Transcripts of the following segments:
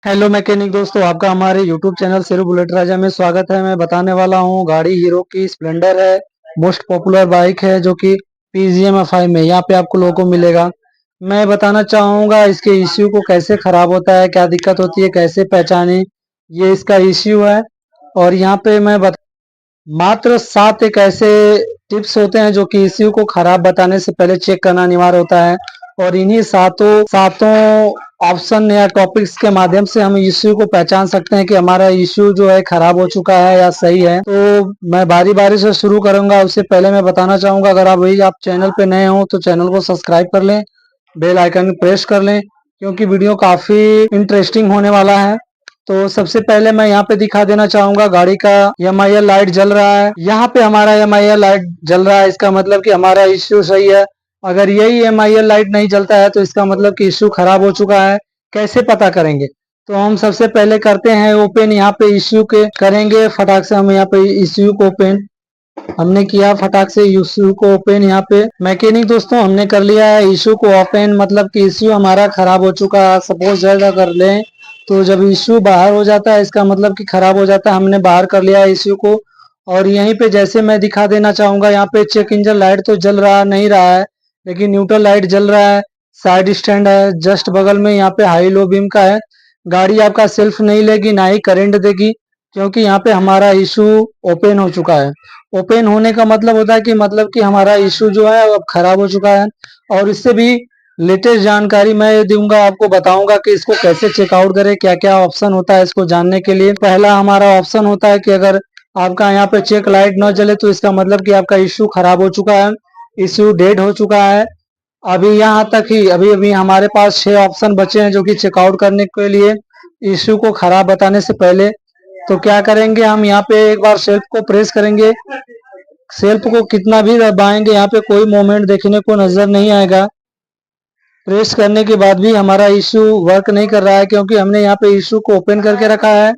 Hello mechanic दोस्तों, आपका हमारे यूट्यूब चैनल शेरू बुलेट राजा में स्वागत है। मैं बताने वाला हूँ गाड़ी हीरो की स्प्लेंडर है। मोस्ट पॉपुलर बाइक है जो कि PGM-FI में यहाँ पे आपको लोगों को मिलेगा। मैं बताना चाहूँगा इसके इश्यू को कैसे खराब होता है, क्या दिक्कत होती है, कैसे पहचाने। ये इसका इश्यू है। और यहाँ पे मात्र 7 एक ऐसे टिप्स होते हैं जो कि इश्यू को खराब बताने से पहले चेक करना अनिवार्य होता है। और इन्हीं सातों सातों ऑप्शन या टॉपिक्स के माध्यम से हम इश्यू को पहचान सकते हैं कि हमारा इश्यू जो है खराब हो चुका है या सही है। तो मैं बारी बारी से शुरू करूंगा। उससे पहले मैं बताना चाहूंगा, अगर आप चैनल पे नए हो तो चैनल को सब्सक्राइब कर लें, बेल आइकन प्रेस कर लें, क्योंकि वीडियो काफी इंटरेस्टिंग होने वाला है। तो सबसे पहले मैं यहाँ पे दिखा देना चाहूंगा, गाड़ी का MIL लाइट जल रहा है। यहाँ पे हमारा MIL लाइट जल रहा है, इसका मतलब कि हमारा इश्यू सही है। अगर यही MIL लाइट नहीं जलता है तो इसका मतलब कि इश्यू खराब हो चुका है। कैसे पता करेंगे? तो हम सबसे पहले करते हैं ओपन, यहाँ पे इश्यू के करेंगे फटाक से। हम यहाँ पे इश्यू को ओपन हमने किया, फटाक से इश्यू को ओपन। यहाँ पे मैकेनिक दोस्तों हमने कर लिया है इश्यू को ओपन, मतलब कि इश्यू हमारा खराब हो चुका है। सपोज दैट कर लें तो जब इश्यू बाहर हो जाता है इसका मतलब कि खराब हो जाता है। हमने बाहर कर लिया है इश्यू को। और यहीं पे जैसे मैं दिखा देना चाहूंगा, यहाँ पे चेक इंजन लाइट तो जल रहा नहीं रहा है, लेकिन न्यूट्रल लाइट जल रहा है। साइड स्टैंड है जस्ट बगल में, यहाँ पे हाई लो बीम का है। गाड़ी आपका सेल्फ नहीं लेगी, ना ही करंट देगी, क्योंकि यहाँ पे हमारा इशू ओपन हो चुका है। ओपन होने का मतलब होता है कि हमारा इशू जो है अब खराब हो चुका है। और इससे भी लेटेस्ट जानकारी मैं दूंगा, आपको बताऊंगा कि इसको कैसे चेकआउट करें, क्या क्या ऑप्शन होता है इसको जानने के लिए। पहला हमारा ऑप्शन होता है कि अगर आपका यहाँ पे चेक लाइट न जले तो इसका मतलब कि आपका इशू खराब हो चुका है, इशू डेड हो चुका है। अभी यहाँ तक ही अभी अभी हमारे पास 6 ऑप्शन बचे हैं जो कि चेकआउट करने के लिए इशू को खराब बताने से पहले। तो क्या करेंगे, हम यहाँ पे एक बार सेल्फ को प्रेस करेंगे। सेल्फ को कितना भी दबाएंगे यहाँ पे कोई मूवमेंट देखने को नजर नहीं आएगा। प्रेस करने के बाद भी हमारा इशू वर्क नहीं कर रहा है, क्योंकि हमने यहाँ पे इशू को ओपन करके रखा है,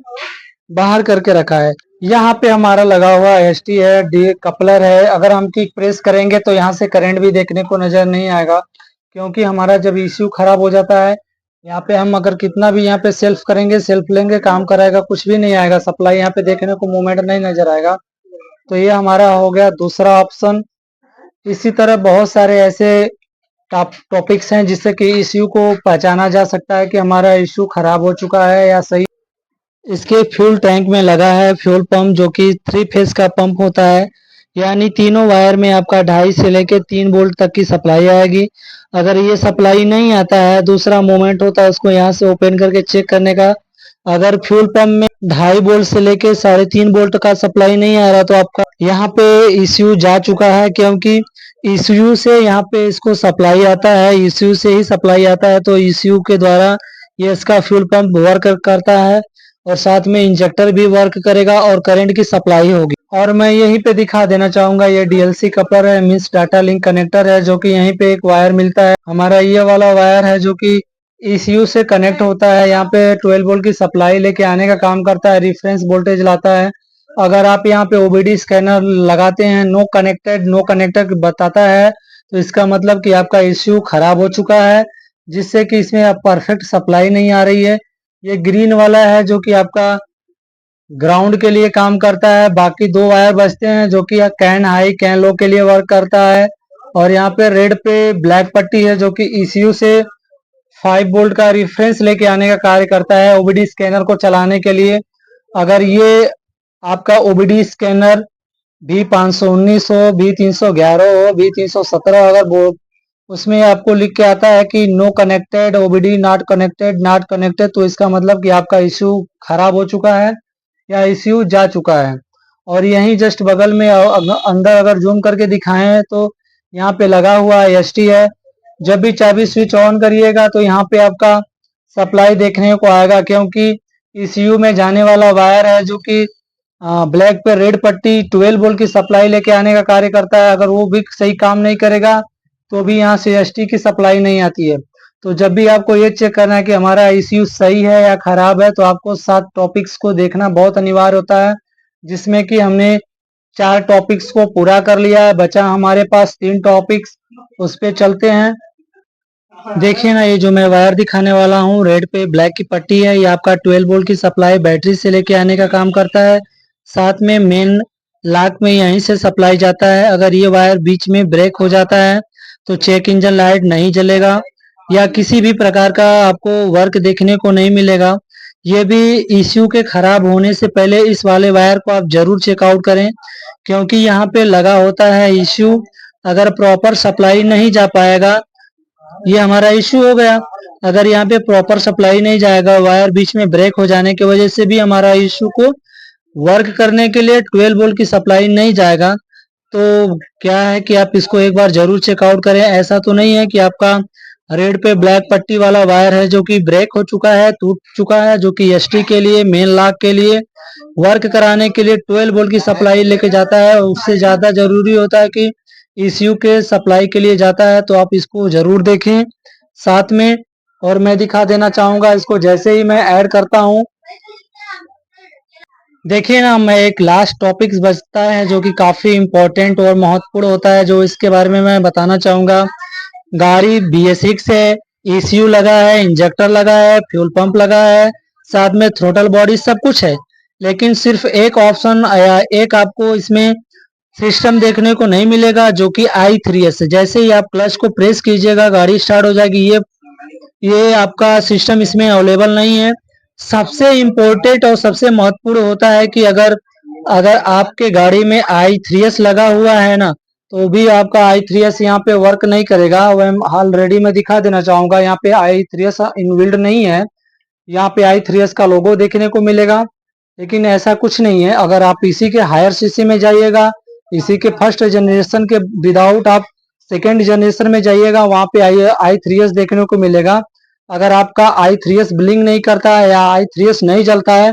बाहर करके रखा है। यहाँ पे हमारा लगा हुआ ST है, डी कपलर है। अगर हम किक प्रेस करेंगे तो यहाँ से करंट भी देखने को नजर नहीं आएगा, क्योंकि हमारा जब इश्यू खराब हो जाता है, यहाँ पे हम अगर कितना भी यहाँ पे सेल्फ करेंगे, सेल्फ लेंगे, काम कराएगा, कुछ भी नहीं आएगा। सप्लाई यहाँ पे देखने को मूवमेंट नहीं नजर आएगा। तो ये हमारा हो गया दूसरा ऑप्शन। इसी तरह बहुत सारे ऐसे टॉपिक्स हैं जिससे कि इश्यू को पहचाना जा सकता है कि हमारा इश्यू खराब हो चुका है या सही। इसके फ्यूल टैंक में लगा है फ्यूल पंप, जो कि 3 फेज का पंप होता है, यानी तीनों वायर में आपका 2.5 से लेके 3 वोल्ट तक की सप्लाई आएगी। अगर ये सप्लाई नहीं आता है, दूसरा मोमेंट होता है उसको यहाँ से ओपन करके चेक करने का। अगर फ्यूल पंप में 2.5 वोल्ट से लेके 3.5 वोल्ट का सप्लाई नहीं आ रहा तो आपका यहाँ पे इश्यू जा चुका है, क्योंकि इश्यू से यहाँ पे इसको सप्लाई आता है, इश्यू से ही सप्लाई आता है। तो इश्यू के द्वारा ये इसका फ्यूल पंप वर्क करता है, और साथ में इंजेक्टर भी वर्क करेगा और करंट की सप्लाई होगी। और मैं यहीं पे दिखा देना चाहूंगा, ये DLC कपलर है, मींस डाटा लिंक कनेक्टर है, जो कि यहीं पे एक वायर मिलता है। हमारा ये वाला वायर है जो कि ECU से कनेक्ट होता है, यहाँ पे 12 वोल्ट की सप्लाई लेके आने का काम करता है, रिफरेंस वोल्टेज लाता है। अगर आप यहाँ पे OBD स्कैनर लगाते हैं, नो कनेक्टेड बताता है, तो इसका मतलब कि आपका इश्यू खराब हो चुका है, जिससे कि इसमें अब परफेक्ट सप्लाई नहीं आ रही है। ये ग्रीन वाला है जो कि आपका ग्राउंड के लिए काम करता है। बाकी 2 वायर बचते हैं जो कि कैन हाई कैन लो के लिए वर्क करता है। और यहाँ पे रेड पे ब्लैक पट्टी है जो कि ECU से 5 वोल्ट का रिफरेंस लेके आने का कार्य करता है OBD स्कैनर को चलाने के लिए। अगर ये आपका OBD स्कैनर B519 हो, B311 हो, B317, अगर वो उसमें आपको लिख के आता है कि no connected, OBD not connected, तो इसका मतलब कि आपका इश्यू खराब हो चुका है या इश्यू जा चुका है। और यहीं जस्ट बगल में अंदर अगर जूम करके दिखाएं तो यहाँ पे लगा हुआ ST है। जब भी चाबी स्विच ऑन करिएगा तो यहाँ पे आपका सप्लाई देखने को आएगा, क्योंकि ECU में जाने वाला वायर है जो कि ब्लैक पे रेड पट्टी 12 वोल्ट की सप्लाई लेके आने का कार्य करता है। अगर वो भी सही काम नहीं करेगा तो भी यहाँ से ST की सप्लाई नहीं आती है। तो जब भी आपको ये चेक करना है कि हमारा ECU सही है या खराब है, तो आपको 7 टॉपिक्स को देखना बहुत अनिवार्य होता है, जिसमें कि हमने 4 टॉपिक्स को पूरा कर लिया है। बचा हमारे पास 3 टॉपिक्स, उस पे चलते हैं। देखिए ना, ये जो मैं वायर दिखाने वाला हूँ रेड पे ब्लैक की पट्टी है, ये आपका 12 वोल्ट की सप्लाई बैटरी से लेके आने का काम करता है। साथ में मेन लाक में यहीं से सप्लाई जाता है। अगर ये वायर बीच में ब्रेक हो जाता है तो चेक इंजन लाइट नहीं जलेगा या किसी भी प्रकार का आपको वर्क देखने को नहीं मिलेगा। ये भी ईसीयू के खराब होने से पहले इस वाले वायर को आप जरूर चेकआउट करें, क्योंकि यहाँ पे लगा होता है ईसीयू। अगर प्रॉपर सप्लाई नहीं जा पाएगा, ये हमारा इश्यू हो गया। अगर यहाँ पे प्रॉपर सप्लाई नहीं जाएगा, वायर बीच में ब्रेक हो जाने की वजह से भी हमारा इश्यू को वर्क करने के लिए 12 वोल्ट की सप्लाई नहीं जाएगा। तो क्या है कि आप इसको एक बार जरूर चेकआउट करें। ऐसा तो नहीं है कि आपका रेड पे ब्लैक पट्टी वाला वायर है जो कि ब्रेक हो चुका है, टूट चुका है, जो कि एसटी के लिए, मेन लॉक के लिए वर्क कराने के लिए 12 वोल्ट की सप्लाई लेके जाता है। उससे ज्यादा जरूरी होता है कि ईसीयू के सप्लाई के लिए जाता है। तो आप इसको जरूर देखें साथ में। और मैं दिखा देना चाहूंगा इसको, जैसे ही मैं ऐड करता हूँ, देखिए ना, मैं एक लास्ट टॉपिक्स बचता है जो कि काफी इंपॉर्टेंट और महत्वपूर्ण होता है, जो इसके बारे में मैं बताना चाहूंगा। गाड़ी BS6 है, ECU लगा है, इंजेक्टर लगा है, फ्यूल पंप लगा है, साथ में थ्रोटल बॉडी सब कुछ है। लेकिन सिर्फ एक ऑप्शन या एक आपको इसमें सिस्टम देखने को नहीं मिलेगा, जो कि i3S है। जैसे ही आप क्लच को प्रेस कीजिएगा गाड़ी स्टार्ट हो जाएगी। ये आपका सिस्टम इसमें अवेलेबल नहीं है। सबसे इम्पोर्टेंट और सबसे महत्वपूर्ण होता है कि अगर अगर आपके गाड़ी में i3S लगा हुआ है ना, तो भी आपका i3S यहाँ पे वर्क नहीं करेगा। वह ऑलरेडी मैं दिखा देना चाहूंगा, यहाँ पे i3S इनबिल्ड नहीं है। यहाँ पे i3S का लोगो देखने को मिलेगा, लेकिन ऐसा कुछ नहीं है। अगर आप इसी के हायर सीसी में जाइएगा, इसी के फर्स्ट जनरेशन के विदाउट आप सेकेंड जनरेशन में जाइएगा, वहां पे i3S देखने को मिलेगा। अगर आपका i3S ब्लिंक नहीं करता है या i3S नहीं जलता है,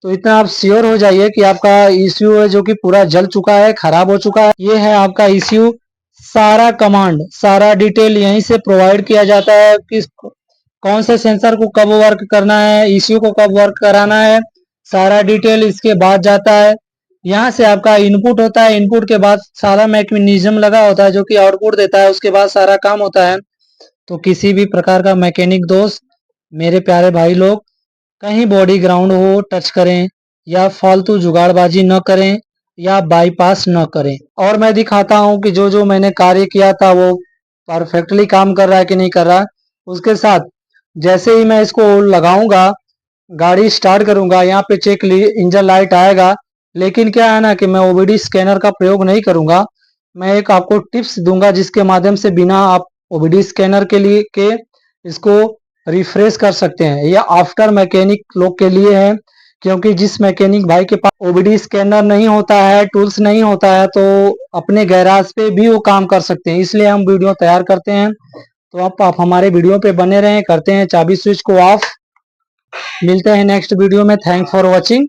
तो इतना आप श्योर हो जाइए कि आपका ईसीयू है जो कि पूरा जल चुका है, खराब हो चुका है। ये है आपका ईसीयू। सारा कमांड, सारा डिटेल यहीं से प्रोवाइड किया जाता है कि कौन से सेंसर को कब वर्क करना है, ईसीयू को कब वर्क कराना है। सारा डिटेल इसके बाद जाता है। यहाँ से आपका इनपुट होता है, इनपुट के बाद सारा मैकेनिज्म लगा होता है जो कि आउटपुट देता है, उसके बाद सारा काम होता है। तो किसी भी प्रकार का मैकेनिक दोस्त, मेरे प्यारे भाई लोग, कहीं बॉडी ग्राउंड हो टच करें या फालतू जुगाड़बाजी न करें या बाईपास न करें। और मैं दिखाता हूं कि जो जो मैंने कार्य किया था वो परफेक्टली काम कर रहा है कि नहीं कर रहा। उसके साथ जैसे ही मैं इसको लगाऊंगा, गाड़ी स्टार्ट करूंगा, यहाँ पे चेक इंजन लाइट आएगा। लेकिन क्या है ना कि मैं ओबीडी स्कैनर का प्रयोग नहीं करूंगा। मैं एक आपको टिप्स दूंगा जिसके माध्यम से बिना आप ओबीडी स्कैनर के लिए के इसको रिफ्रेश कर सकते हैं। यह आफ्टर मैकेनिक लोग के लिए है, क्योंकि जिस मैकेनिक भाई के पास ओबीडी स्कैनर नहीं होता है, टूल्स नहीं होता है, तो अपने गैराज पे भी वो काम कर सकते हैं। इसलिए हम वीडियो तैयार करते हैं। तो आप हमारे वीडियो पे बने रहें, करते हैं चाबी स्विच को ऑफ। मिलते हैं नेक्स्ट वीडियो में। Thank for watching.